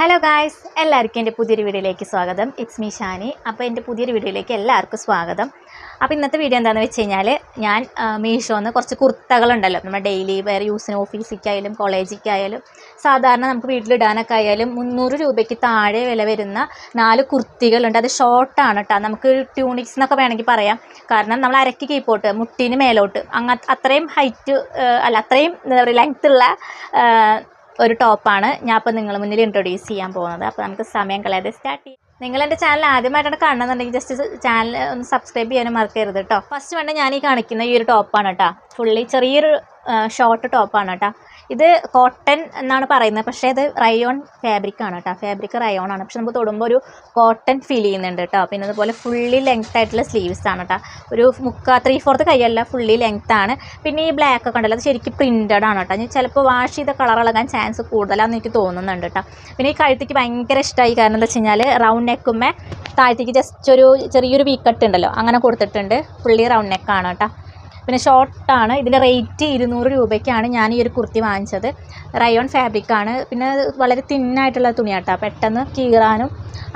Hello guys, എല്ലാവർക്കും എൻ്റെ പുതിയൊരു വീഡിയോയിലേക്ക് സ്വാഗതം. It's me Shani. അപ്പോൾ എൻ്റെ പുതിയൊരു വീഡിയോയിലേക്ക് എല്ലാവർക്കും സ്വാഗതം. അപ്പോൾ ഇന്നത്തെ വീഡിയോ എന്താണെന്ന് വെച്ച് കഴിഞ്ഞാൽ ഞാൻ മീഷോന്ന് കുറച്ച് കുർത്തകളുണ്ടല്ലോ, നമ്മുടെ ഡെയിലി വെയർ യൂസിന് ഓഫീസിലേക്കായാലും കോളേജിലേക്കായാലും സാധാരണ നമുക്ക് വീട്ടിലിടാനൊക്കെ ആയാലും 300 രൂപയ്ക്ക് താഴെ വില വരുന്ന 4 കുർത്തികളുണ്ട്. അത് ഷോർട്ടാണ് കേട്ടോ, നമുക്ക് ട്യൂണിക്സ് എന്നൊക്കെ വേണമെങ്കിൽ പറയാം. കാരണം നമ്മൾ അരക്ക് കീപ്പോട്ട് മുട്ടിന് മേലോട്ട് അത്രയും ഹൈറ്റ് അല്ല, അത്രയും എന്താ പറയുക ലെങ്ത്തുള്ള ഒരു ടോപ്പാണ് ഞാൻ ഇപ്പോൾ നിങ്ങളുടെ മുന്നിൽ ഇൻട്രൊഡ്യൂസ് ചെയ്യാൻ പോകുന്നത്. അപ്പോൾ നമുക്ക് സമയം കളയാതെ സ്റ്റാർട്ട് ചെയ്യാം. നിങ്ങൾ എൻ്റെ ചാനൽ ആദ്യമായിട്ടാണ് കാണുന്നുണ്ടെങ്കിൽ ജസ്റ്റ് ചാനൽ ഒന്ന് സബ്സ്ക്രൈബ് ചെയ്യാനും മറക്കരുത് കേട്ടോ. ഫസ്റ്റ് വേണ്ട ഞാൻ ഈ കാണിക്കുന്ന ഈ ഒരു ടോപ്പാണ് കേട്ടോ, ഫുള്ളി ചെറിയൊരു ഷോർട്ട് ടോപ്പാണ് കേട്ടോ. ഇത് കോട്ടൺ എന്നാണ് പറയുന്നത്, പക്ഷേ ഇത് റയോൺ ഫാബ്രിക്കാണ് കേട്ടോ. ഫാബ്രിക് റയോൺ ആണ്, പക്ഷെ നമുക്ക് തൊടുമ്പോൾ ഒരു കോട്ടൺ ഫീൽ ചെയ്യുന്നുണ്ട് കേട്ടോ. പിന്നെ അതുപോലെ ഫുള്ളി ലെങ്ത് ആയിട്ടുള്ള സ്ലീവ്സ് ആണ് കേട്ടോ. ഒരു 3/4 കൈയല്ല, ഫുള്ളി ലെങ്ത് ആണ്. പിന്നെ ഈ ബ്ലാക്ക് ഒക്കെ ഉണ്ടല്ലോ, അത് ശരിക്കും പ്രിൻറ്റഡ് ആണ് കേട്ടോ. ഞാൻ ചിലപ്പോൾ വാഷ് ചെയ്ത കളർ ഇളകാൻ ചാൻസ് കൂടുതലാണെന്ന് എനിക്ക് തോന്നുന്നുണ്ട് കേട്ടോ. പിന്നെ ഈ കഴുത്തേക്ക് ഭയങ്കര ഇഷ്ടമായി, കാരണം എന്താ വെച്ച് കഴിഞ്ഞാൽ റൗണ്ട് നെക്കുമ്മേ താഴത്തേക്ക് ജസ്റ്റ് ഒരു ചെറിയൊരു വീക്കട്ട് ഉണ്ടല്ലോ, അങ്ങനെ കൊടുത്തിട്ടുണ്ട്. ഫുള്ളി റൗണ്ട് നെക്കാണ് കേട്ടോ. പിന്നെ ഷോർട്ടാണ്. ഇതിൻ്റെ റേറ്റ് 200 രൂപയ്ക്കാണ് ഞാൻ ഈ ഒരു കുർത്തി വാങ്ങിച്ചത്. റയോൺ ഫാബ്രിക്കാണ്. പിന്നെ വളരെ തിന്നായിട്ടുള്ള തുണിയാട്ടോ, പെട്ടെന്ന് കീറാനും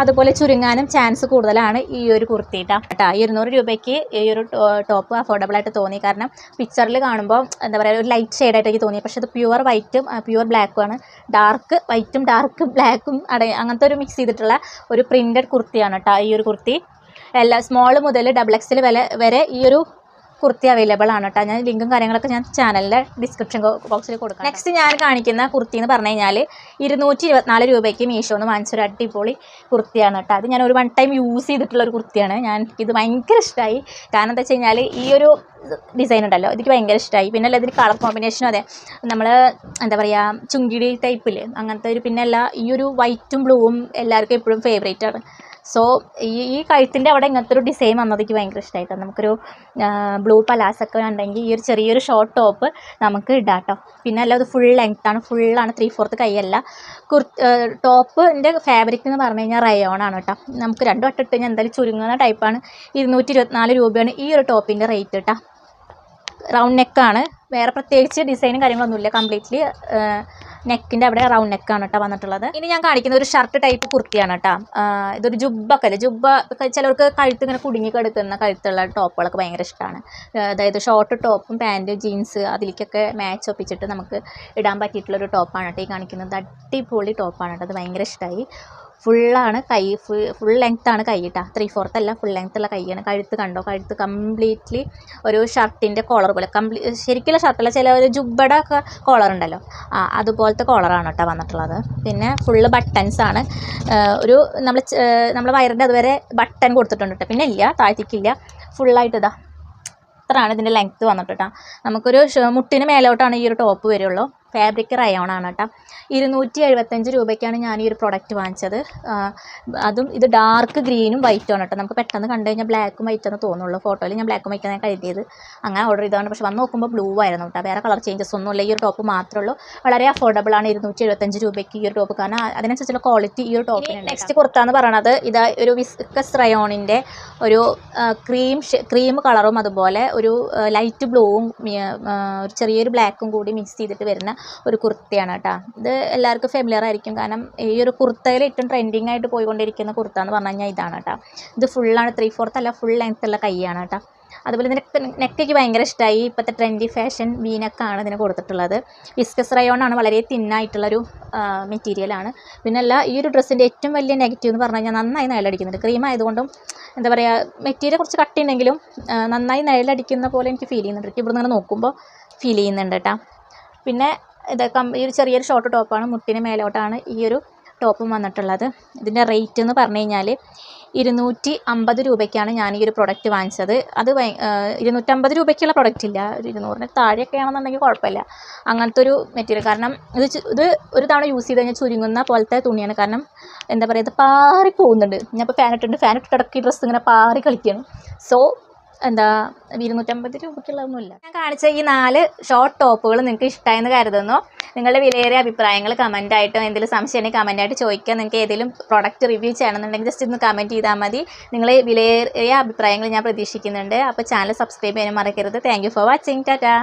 അതുപോലെ ചുരുങ്ങാനും ചാൻസ് കൂടുതലാണ് ഈ ഒരു കുർത്തി കേട്ടോ. 200 രൂപയ്ക്ക് ഈ ഒരു ടോപ്പ് അഫോർഡബിളായിട്ട് തോന്നി. കാരണം പിക്ചറിൽ കാണുമ്പോൾ എന്താ പറയുക, ഒരു ലൈറ്റ് ഷെയ്ഡായിട്ട് എനിക്ക് തോന്നി. പക്ഷേ ഇത് പ്യുവർ വൈറ്റും പ്യുവർ ബ്ലാക്കുമാണ്. ഡാർക്ക് വൈറ്റും ഡാർക്ക് ബ്ലാക്കും അങ്ങനത്തെ ഒരു മിക്സ് ചെയ്തിട്ടുള്ള ഒരു പ്രിൻറ്റഡ് കുർത്തിയാണ് കേട്ടോ ഈ ഒരു കുർത്തി. എല്ലാ സ്മോൾ മുതൽ XXL വരെ ഈ ഒരു കുർത്തി അവൈലബിൾ ആണ് കേട്ടോ. ഞാൻ ലിങ്കും കാര്യങ്ങളൊക്കെ ഞാൻ ചാനലിൻ്റെ ഡിസ്ക്രിപ്ഷൻ ബോക്സിൽ കൊടുക്കാം. നെക്സ്റ്റ് ഞാൻ കാണിക്കുന്ന കുർത്തി എന്ന് പറഞ്ഞു കഴിഞ്ഞാൽ 224 രൂപയ്ക്ക് മീഷോന്ന് വാങ്ങിച്ചൊരു അടിപൊളി കുർത്തിയാണ് കേട്ടോ. അത് ഞാൻ ഒരു 1 ടൈം യൂസ് ചെയ്തിട്ടുള്ളൊരു കുർത്തിയാണ്. ഇത് ഭയങ്കര ഇഷ്ടമായി. കാരണം എന്താ വെച്ച് കഴിഞ്ഞാൽ ഈ ഒരു ഡിസൈൻ ഉണ്ടല്ലോ, എനിക്ക് ഭയങ്കര ഇഷ്ടമായി. പിന്നെ അല്ല, ഇതിന് കളർ കോമ്പിനേഷനും അതെ, നമ്മൾ എന്താ പറയുക ചുങ്കിടി ടൈപ്പിൽ അങ്ങനത്തെ ഒരു, പിന്നെ അല്ല ഈ ഒരു വൈറ്റും ബ്ലൂവും എല്ലാവർക്കും എപ്പോഴും ഫേവറേറ്റ് ആണ്. സോ ഈ കഴുത്തിൻ്റെ അവിടെ ഇങ്ങനത്തെ ഒരു ഡിസൈൻ വന്നത് എനിക്ക് ഭയങ്കര ഇഷ്ടമായിട്ടോ. നമുക്കൊരു ബ്ലൂ പലാസൊക്കെ ഉണ്ടെങ്കിൽ ഈ ഒരു ചെറിയൊരു ഷോർട്ട് ടോപ്പ് നമുക്ക് ഇടാം കേട്ടോ. പിന്നെ അല്ല, അത് ഫുൾ ലെങ്ത്താണ്, ഫുള്ളാണ്, 3/4 കൈയല്ല. ടോപ്പിൻ്റെ ഫാബ്രിക് എന്ന് പറഞ്ഞു കഴിഞ്ഞാൽ റയോൺ ആണ് കേട്ടോ. നമുക്ക് 2 വട്ടം ഇട്ട് കഴിഞ്ഞാൽ എന്തായാലും ചുരുങ്ങുന്ന ടൈപ്പാണ്. 224 രൂപയാണ് ഈ ഒരു ടോപ്പിൻ്റെ റേറ്റ് കേട്ടോ. റൗണ്ട് നെക്കാണ്, വേറെ പ്രത്യേകിച്ച് ഡിസൈനും കാര്യങ്ങളൊന്നുമില്ല. കംപ്ലീറ്റ്ലി നെക്കിൻ്റെ അവിടെ റൗണ്ട് നെക്കാണ് കേട്ടോ വന്നിട്ടുള്ളത്. ഇനി ഞാൻ കാണിക്കുന്ന ഒരു ഷർട്ട് ടൈപ്പ് കുർത്തിയാണ് കേട്ടോ. ഇതൊരു ജുബ്ബൊക്കെ അല്ലേ, ജുബ്ബ ചിലർക്ക് കഴുത്ത് ഇങ്ങനെ കുടുങ്ങി കിടക്കുന്ന കഴുത്തുള്ള ടോപ്പുകളൊക്കെ ഭയങ്കര ഇഷ്ടമാണ്. അതായത് ഷോർട്ട് ടോപ്പും പാൻറ്റ് ജീൻസ് അതിലേക്കൊക്കെ മാച്ച് ഒപ്പിച്ചിട്ട് നമുക്ക് ഇടാൻ പറ്റിയിട്ടുള്ളൊരു ടോപ്പാണ് കേട്ടോ ഈ കാണിക്കുന്നത്. അടിപൊളി ടോപ്പാണ് കേട്ടോ, അത് ഭയങ്കര ഇഷ്ടമായി. ഫുള്ളാണ് കൈ, ഫുൾ ലെങ്ത്താണ് കൈ കേട്ടോ. 3/4 അല്ല, ഫുൾ ലെങ്ത്തുള്ള കൈയാണ്. കഴുത്ത് കണ്ടോ, കഴുത്ത് കംപ്ലീറ്റ്ലി ഒരു ഷർട്ടിൻ്റെ കോളർ പോലെ, ശരിക്കുള്ള ഷർട്ടല്ല, ചില ഒരു ജുബ്ബയുടെ ഒക്കെ കോളർ ഉണ്ടല്ലോ, അതുപോലത്തെ കോളറാണ് കേട്ടോ വന്നിട്ടുള്ളത്. പിന്നെ ഫുള്ള് ബട്ടൺസാണ്. ഒരു നമ്മൾ വയറിൻ്റെ അതുവരെ ബട്ടൺ കൊടുത്തിട്ടുണ്ട് കേട്ടോ. പിന്നെ ഇല്ല, താഴ്ത്തിക്കില്ല, ഫുള്ളായിട്ട് ഇതാ ഇത്രയാണ് ഇതിൻ്റെ ലെങ്ത്ത് വന്നിട്ട് കേട്ടോ. നമുക്കൊരു മുട്ടിന് മേലോട്ടാണ് ഈ ഒരു ടോപ്പ് വരുള്ളൂ. ഫാബ്രിക് റയോൺ ആണ് കേട്ടോ. 275 രൂപയ്ക്കാണ് ഞാൻ ഈ ഒരു പ്രൊഡക്റ്റ് വാങ്ങിച്ചത്. അതും ഇത് ഡാർക്ക് ഗ്രീനും വൈറ്റും ആണ് കേട്ടോ. നമുക്ക് പെട്ടെന്ന് കണ്ടു കഴിഞ്ഞാൽ ബ്ലാക്കും വൈറ്റെന്ന് തോന്നുള്ളൂ. ഫോട്ടോയിൽ ഞാൻ ബ്ലാക്കും വൈറ്റാണ് ഞാൻ കരുതിയത്, അങ്ങനെ ഓർഡർ ചെയ്തതാണ്. പക്ഷെ വന്ന് നോക്കുമ്പോൾ ബ്ലൂ ആയിരുന്നു കേട്ടോ. വേറെ കളർ ചേഞ്ചസ് ഒന്നുമില്ല. ഈ ഒരു ടോപ്പ് മാത്രമേ ഉള്ളൂ. വളരെ അഫോർഡബിൾ ആണ് 275 രൂപയ്ക്ക് ഈ ഒരു ടോപ്പ്, കാരണം അതിനനുസരിച്ചുള്ള ക്വാളിറ്റി ഈ ഒരു ടോപ്പിന്. നെക്സ്റ്റ് കുർത്താന്ന് പറയണത് ഇതാ ഒരു വിസ്കസ് റയോണിൻ്റെ ഒരു ക്രീം കളറും അതുപോലെ ഒരു ലൈറ്റ് ബ്ലൂവും ഒരു ചെറിയൊരു ബ്ലാക്കും കൂടി മിക്സ് ചെയ്തിട്ട് വരുന്ന ഒരു കുർത്തിയാണ് കേട്ടോ. ഇത് എല്ലാവർക്കും ഫെമിലിയർ ആയിരിക്കും, കാരണം ഈ ഒരു കുർത്തയിൽ ഏറ്റവും ട്രെൻഡിങ് ആയിട്ട് പോയിക്കൊണ്ടിരിക്കുന്ന കുർത്ത എന്ന് പറഞ്ഞു കഴിഞ്ഞാൽ ഇതാണ് കേട്ടോ. ഇത് ഫുള്ളാണ്, 3/4 അല്ല, ഫുൾ ലെങ്ത് ഉള്ള കൈയാണ് കേട്ടോ. അതുപോലെ ഇതിൻ്റെ നെക്കൊക്കെ ഭയങ്കര ഇഷ്ടമായി. ഇപ്പോഴത്തെ ട്രെൻഡി ഫാഷൻ വീനക്കാണ് ഇതിന് കൊടുത്തിട്ടുള്ളത്. വിസ്കസ് റയോൺ ആണ്, വളരെ തിന്നായിട്ടുള്ളൊരു മെറ്റീരിയലാണ്. പിന്നെ അല്ല, ഈ ഒരു ഡ്രസ്സിൻ്റെ ഏറ്റവും വലിയ നെഗറ്റീവ് എന്ന് പറഞ്ഞു കഴിഞ്ഞാൽ നന്നായി നിഴലടിക്കുന്നുണ്ട്. ക്രീം ആയതുകൊണ്ടും എന്താ പറയുക, മെറ്റീരിയൽ കുറച്ച് കട്ടിയുണ്ടെങ്കിലും നന്നായി നിഴലടിക്കുന്ന പോലെ എനിക്ക് ഫീൽ ചെയ്യുന്നുണ്ട്. ഇവിടെ നിന്ന് നോക്കുമ്പോൾ ഫീൽ ചെയ്യുന്നുണ്ട് കേട്ടോ. പിന്നെ ഈ ഒരു ചെറിയൊരു ഷോർട്ട് ടോപ്പാണ്, മുട്ടിന് മേലോട്ടാണ് ഈ ഒരു ടോപ്പും വന്നിട്ടുള്ളത്. ഇതിൻ്റെ റേറ്റ് എന്ന് പറഞ്ഞു കഴിഞ്ഞാൽ 250 രൂപയ്ക്കാണ് ഞാൻ ഈ ഒരു പ്രൊഡക്റ്റ് വാങ്ങിച്ചത്. അത് 250 രൂപയ്ക്കുള്ള പ്രൊഡക്റ്റ് ഇല്ല, ഒരു 200-ന് താഴെയൊക്കെ ആണെന്നുണ്ടെങ്കിൽ കുഴപ്പമില്ല. അങ്ങനത്തെ ഒരു മെറ്റീരിയൽ, കാരണം ഇത് ഒരു തവണ യൂസ് ചെയ്ത് കഴിഞ്ഞാൽ ചുരുങ്ങുന്ന പോലത്തെ തുണിയാണ്. കാരണം എന്താ പറയുക, ഇത് പാറി പോകുന്നുണ്ട്. ഞാൻ ഇപ്പോൾ ഫാൻ ഇട്ടിട്ട് ഇടയ്ക്ക് ഡ്രസ്സ് ഇങ്ങനെ പാറി കളിക്കുകയാണ്. സോ 250 രൂപയ്ക്കുള്ളതൊന്നുമില്ല. ഞാൻ കാണിച്ച ഈ 4 ഷോർട്ട് ടോപ്പുകൾ നിങ്ങൾക്ക് ഇഷ്ടമായെന്ന് കരുതുന്നു. നിങ്ങളുടെ വിലയേറിയ അഭിപ്രായങ്ങൾ കമൻറ്റായിട്ടോ എന്തെങ്കിലും സംശയം ഉണ്ടെങ്കിൽ കമൻറ്റായിട്ട് ചോദിക്കുക. നിങ്ങൾക്ക് ഏതെങ്കിലും പ്രോഡക്റ്റ് റിവ്യൂ ചെയ്യണമെന്നുണ്ടെങ്കിൽ ജസ്റ്റ് ഒന്ന് കമൻറ്റ് ചെയ്താൽ മതി. നിങ്ങളെ വിലയേറിയ അഭിപ്രായങ്ങൾ ഞാൻ പ്രതീക്ഷിക്കുന്നുണ്ട്. അപ്പോൾ ചാനൽ സബ്സ്ക്രൈബ് ചെയ്യാനും മറക്കരുത്. Thank you for watching. Tata.